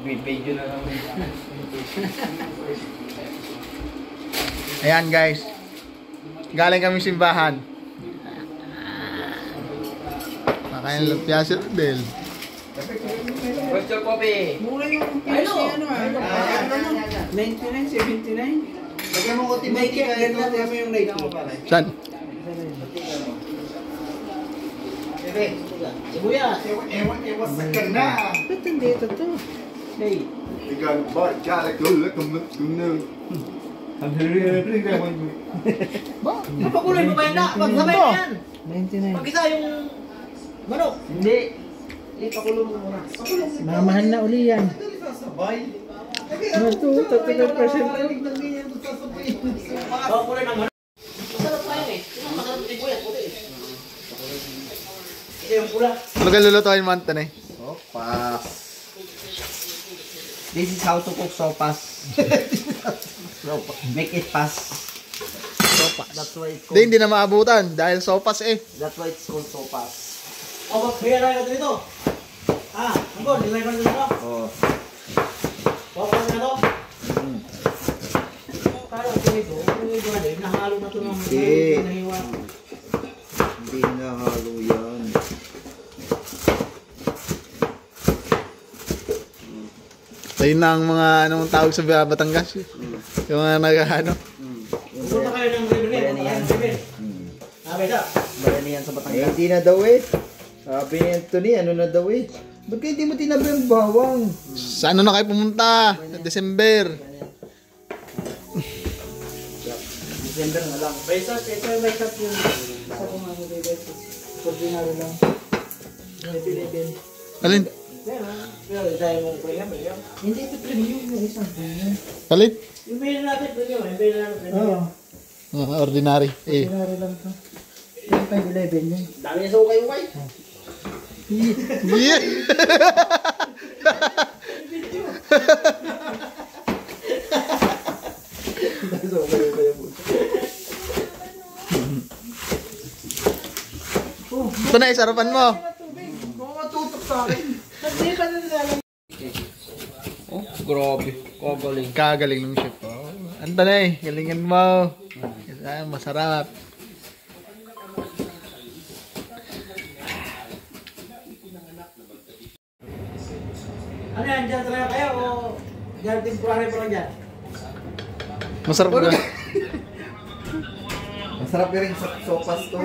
Video na lang. Ayan guys. Galing kami simbahan. Makain lumpia si Rodel. What's your coffee? Mura yung PSC ano ah. 99, 79. Lagyan mo ko Nike, ganda naman yung Nike. Saan? Bebe, sibuyas. Ewan sa kana. Ba't nandito to? Hey. Ikaw ba? Kala ko lang kung Papakulay mo ba yun na? Pagsabay mo yan. 99. Pag-isa yung manok. Hindi. Pakulong mo muna. Mamahal na uli yan. Ano to? 39%. Pakulay ng manok. Masarap pa yun eh. Masarap yung sibuyas. Ito yung pula. Ano ka lulutuin mo, Anton eh? Sopas. This is how to cook sopas. Make it fast. Sopas. That's why it's called. Hindi na maabutan dahil sopas eh. That's why it's called sopas. Oh, magbigay na ito dito. Ah, Angkor, nilagay ko na dito. Oo. Sopas na ito. Kaya ito ito. Ito na din. Nahalo na ito ng nahiwa. Hindi nahalo yan. Ayun na ang mga anong tawag sa Batangas. Yung mga nag-ano. Pupunta kayo ng Rebel. Sabi ka. Bayanihan sa Batangas. Hindi na daw eh. Sabi ni Anthony, ano na daw eh. Ba't kayo hindi mo tinabi ang bawang? Sa ano na kayo pumunta? Sa December. December na lang. Baysat, ito yung baysat yun. Isa ko nga mo baysat. Ordinary lang. Pilipin. Alin? Pero tayo mong premium. Hindi ito premium yung isang premium. Alin? Yung bilhin natin premium. Yung bilhin natin premium. Oo. Ordinary. Eh. Ordinary lang to. Yung 511 yun. Dami niya sa ukay ukay. Yeah. Ito na, sarapan mo. Oh, grabe. Kagaling. Kagaling ng chef. Oh. Anta na eh, galingan mo. Masarap. Ano yan? Diyan talaga kayo o diyan temporary pa lang dyan? Masarap ba? Masarap rin sa sopas to.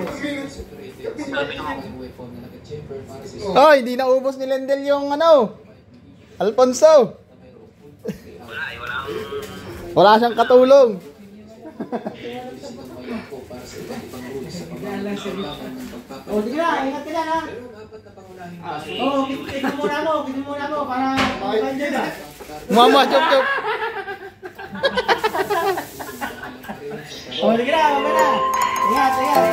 Oh, hindi na ubos ni Lendel yung ano. Alfonso. Wala siyang katulong. O, sige na. Ingat ka dyan ha. Oo, kitin muna mo. Kitin muna mo para makain dyan ha. Mama, chop chop. O, sige na. Okay na. Ingat, ingat.